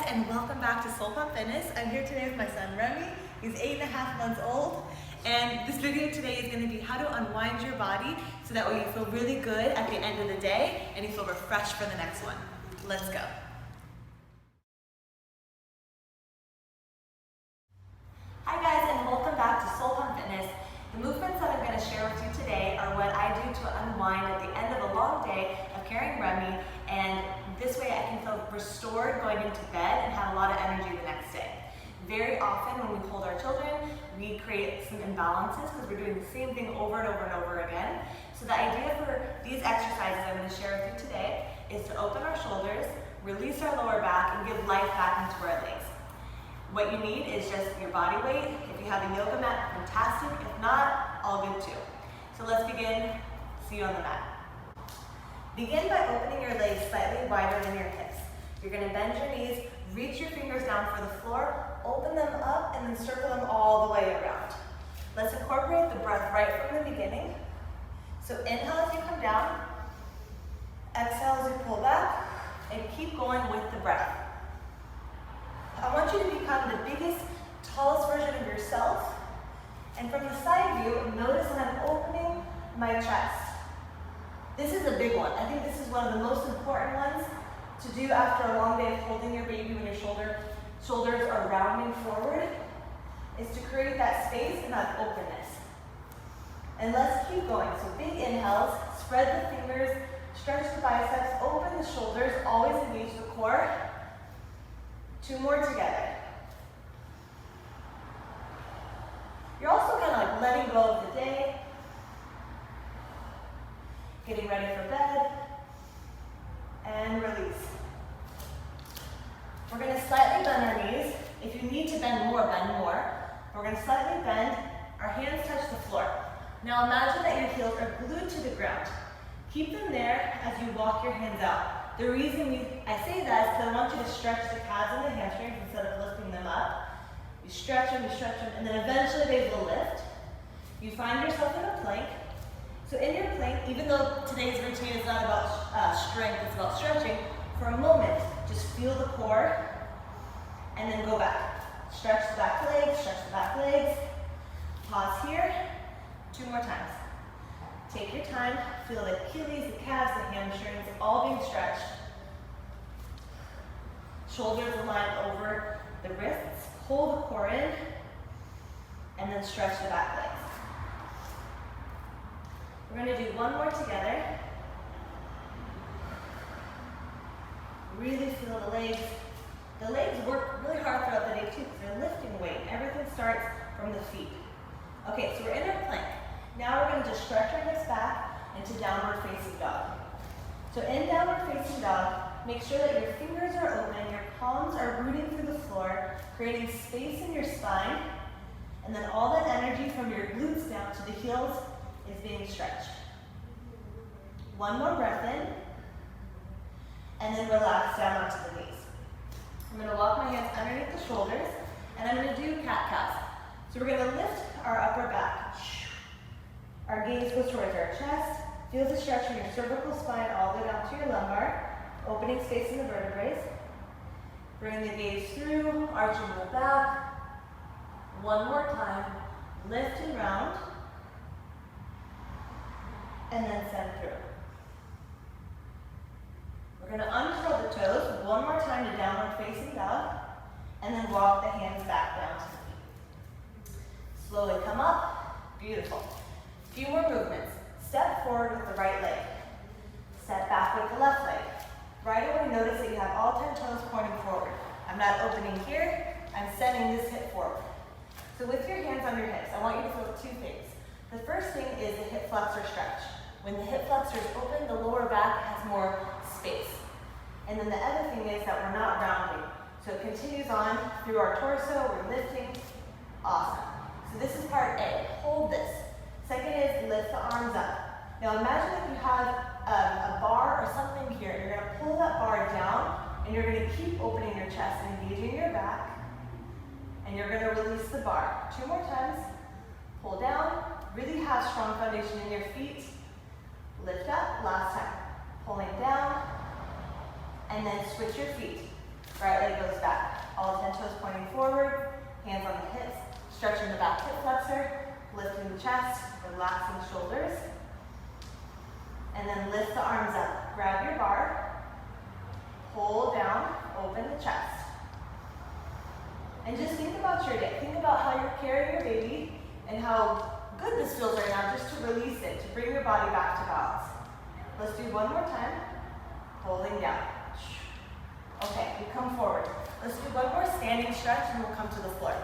and welcome back to Soul Pump Fitness. I'm here today with my son Remy. He's 8.5 months old, and this video today is going to be how to unwind your body so that way you feel really good at the end of the day and you feel refreshed for the next one. Let's go. Hi guys, and welcome back to Soul Pump Fitness. The movements that I'm going to share with you today are what I do to unwind at the end of a long day of carrying Remy, and this way I can feel restored going into bed and have a lot of energy the next day. Very often when we hold our children, we create some imbalances because we're doing the same thing over and over and over again. So the idea for these exercises I'm going to share with you today is to open our shoulders, release our lower back, and give life back into our legs. What you need is just your body weight. If you have a yoga mat, fantastic. If not, all good too. So let's begin. See you on the mat. Begin by opening your legs slightly wider than your hips. You're going to bend your knees, reach your fingers down for the floor, open them up, and then circle them all the way around. Let's incorporate the breath right from the beginning. So inhale as you come down, exhale as you pull back, and keep going with the breath. I want you to become the biggest, tallest version of yourself. And from the side view, notice that I'm opening my chest. This is a big one. I think this is one of the most important ones to do after a long day of holding your baby when your shoulders are rounding forward, is to create that space and that openness. And let's keep going. So big inhales, spread the fingers, stretch the biceps, open the shoulders, always engage the core. 2 more together. You're also kind of like letting go of the day, getting ready for bed, and release. We're going to slightly bend our knees. If you need to bend more, bend more. We're going to slightly bend, our hands touch the floor. Now imagine that your heels are glued to the ground. Keep them there as you walk your hands out. The reason I say that is because I want you to stretch the calves and the hamstrings instead of lifting them up. You stretch them, and then eventually they will lift. You find yourself in a plank. So in your plank, even though today's routine is not about strength, it's about stretching, for a moment, just feel the core, and then go back. Stretch the back legs, pause here, 2 more times. Take your time, feel the Achilles, the calves, the hamstrings, all being stretched. Shoulders aligned over the wrists, hold the core in, and then stretch the back legs. We're going to do 1 more together. Really feel the legs. The legs work really hard throughout the day too because they're lifting weight. Everything starts from the feet. Okay, so we're in our plank. Now we're going to just stretch our hips back into downward facing dog. So in downward facing dog, make sure that your fingers are open, your palms are rooting through the floor, creating space in your spine, and then all that energy from your glutes down to the heels is being stretched. 1 more breath in, and then relax down onto the knees. I'm going to walk my hands underneath the shoulders, and I'm going to do cat-cows. So we're going to lift our upper back. Our gaze goes towards our chest. Feel the stretch from your cervical spine all the way down to your lumbar, opening space in the vertebrae. Bring the gaze through, arching the back. 1 more time. Lift and round. And then send through. We're going to uncurl the toes 1 more time to downward facing dog, and then walk the hands back down to the feet. Slowly come up. Beautiful. Few more movements. Step forward with the right leg. Step back with the left leg. Right away, notice that you have all 10 toes pointing forward. I'm not opening here. I'm sending this hip forward. So with your hands on your hips, I want you to feel 2 things. The first thing is the hip flexor stretch. When the hip flexor is open, the lower back has more space. And then the other thing is that we're not rounding. So it continues on through our torso, we're lifting. Awesome. So this is part A, hold this. Second is lift the arms up. Now imagine if you have a bar or something here, and you're going to pull that bar down, and you're going to keep opening your chest and engaging your back, and you're going to release the bar. 2 more times. Pull down, really have strong foundation in your feet. Lift up, last time. Pulling down, and then switch your feet. right leg goes back. All 10 toes pointing forward, hands on the hips, stretching the back hip flexor, lifting the chest, relaxing the shoulders. And then lift the arms up. Grab your bar, pull down, open the chest. And just think about your day. Think about how you're carrying your baby and how good this feels right now, just to release it, to bring your body back to balance. Let's do one more time. Holding down. Okay, we come forward. Let's do one more standing stretch and we'll come to the floor.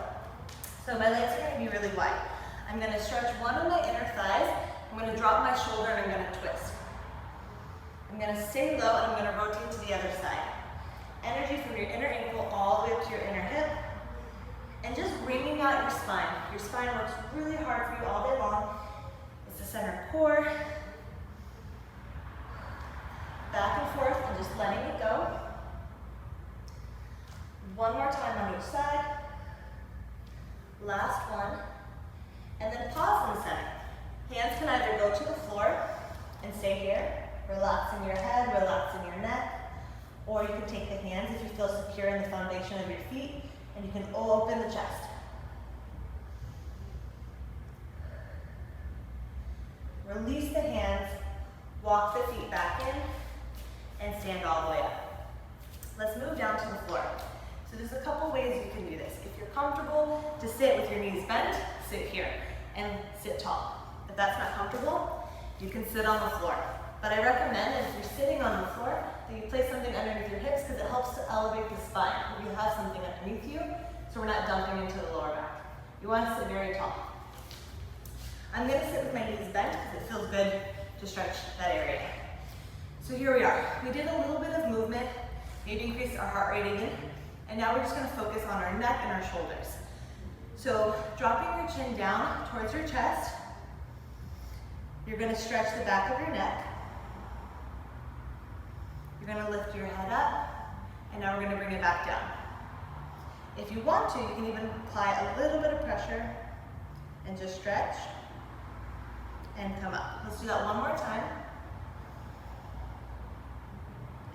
So my legs are going to be really wide. I'm going to stretch one of my inner thighs. I'm going to drop my shoulder and I'm going to twist. I'm going to stay low and I'm going to rotate to the other side. Energy from your inner ankle all the way up to your inner hip. And just wringing out your spine. Your spine works really hard for you all day long. It's the center core. Back and forth and just letting it go. One more time on each side. Last one. And then pause in the center. Hands can either go to the floor and stay here, relaxing your head, relaxing your neck, or you can take the hands if you feel secure in the foundation of your feet, and you can open the chest. Release the hands, walk the feet back in, and stand all the way up. Let's move down to the floor. So there's a couple ways you can do this. If you're comfortable to sit with your knees bent, sit here and sit tall. If that's not comfortable, you can sit on the floor. But I recommend that if you're sitting on the floor, that you place something underneath your hips because it helps to elevate the spine. You have something underneath you, so we're not dumping into the lower back. You want to sit very tall. I'm going to sit with my knees bent because it feels good to stretch that area. So here we are. We did a little bit of movement, maybe increased our heart rate again, and now we're just going to focus on our neck and our shoulders. So dropping your chin down towards your chest, you're going to stretch the back of your neck. You're going to lift your head up, and now we're going to bring it back down. If you want to, you can even apply a little bit of pressure and just stretch and come up. Let's do that one more time.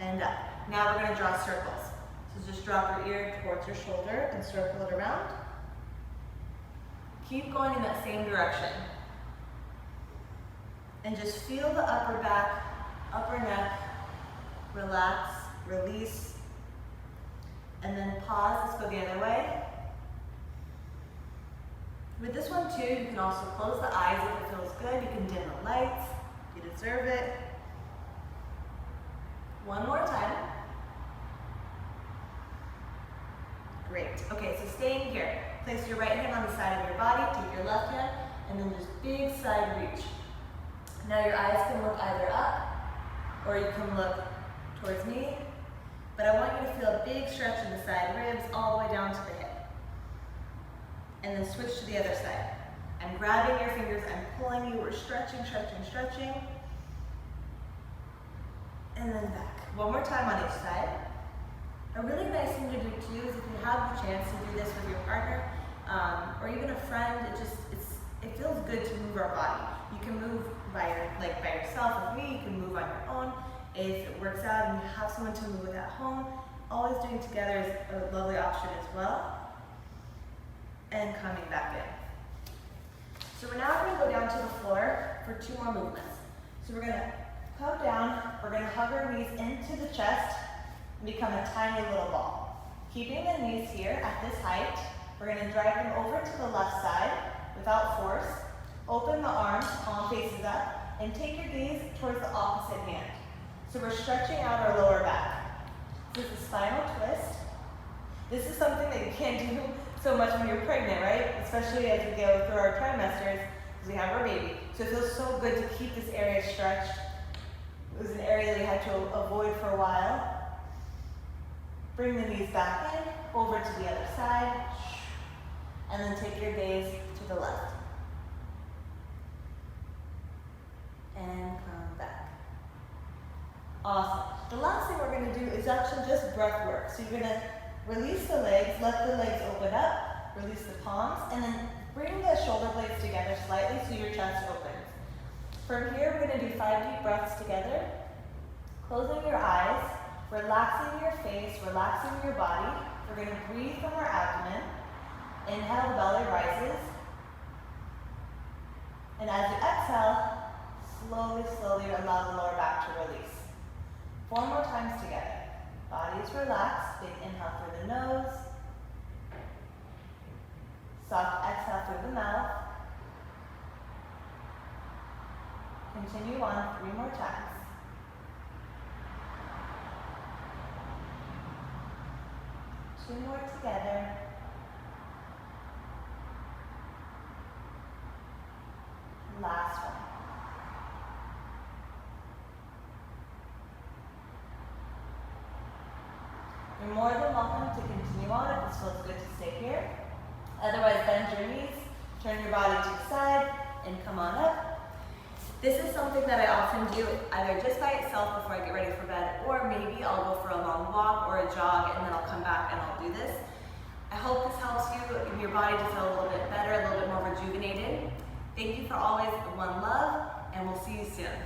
And up. Now we're going to draw circles. So just drop your ear towards your shoulder and circle it around. Keep going in that same direction. And just feel the upper back, upper neck, relax, release, and then pause. Let's go the other way. With this one too, you can also close the eyes if it feels good. You can dim the lights. You deserve it. One more time. Great. Okay, so staying here. Place your right hand on the side of your body, take your left hand, and then just big side reach. Now your eyes can look either up, or you can look towards me, but I want you to feel a big stretch in the side ribs all the way down to the hip. And then switch to the other side. I'm grabbing your fingers, I'm pulling you, we're stretching, stretching, stretching. And then back. One more time on each side. A really nice thing to do too is if you have the chance to do this with your partner, or even a friend, it feels good to move our body. You can move by yourself with me, you can move on your own. If it works out and you have someone to move with at home, always doing together is a lovely option as well. And coming back in. So we're now going to go down to the floor for 2 more movements. So we're going to come down, we're going to hug our knees into the chest and become a tiny little ball. Keeping the knees here at this height, we're going to drive them over to the left side without force. Open the arms, palm faces up, and take your gaze towards the opposite hand. So we're stretching out our lower back. This is a spinal twist. This is something that you can't do so much when you're pregnant, right? Especially as we go through our trimesters, because we have our baby. So it feels so good to keep this area stretched. It was an area that we had to avoid for a while. Bring the knees back in, over to the other side, and then take your gaze to the left. And come back. Awesome. The last thing we're going to do is actually just breath work. So you're going to release the legs, let the legs open up, release the palms, and then bring the shoulder blades together slightly so your chest opens. From here, we're going to do 5 deep breaths together. Closing your eyes, relaxing your face, relaxing your body. We're going to breathe from our abdomen. Inhale, the belly rises. And as you exhale, slowly, slowly allow the lower back to release. 4 more times together. Body is relaxed. Big inhale through the nose. Soft exhale through the mouth. Continue on 3 more times. Two more together. Last one. You're more than welcome to continue on if this feels good to stay here. Otherwise, bend your knees, turn your body to the side, and come on up. This is something that I often do either just by itself before I get ready for bed, or maybe I'll go for a long walk or a jog and then I'll come back and I'll do this. I hope this helps you, your body to feel a little bit better, a little bit more rejuvenated. Thank you for always one love, and we'll see you soon.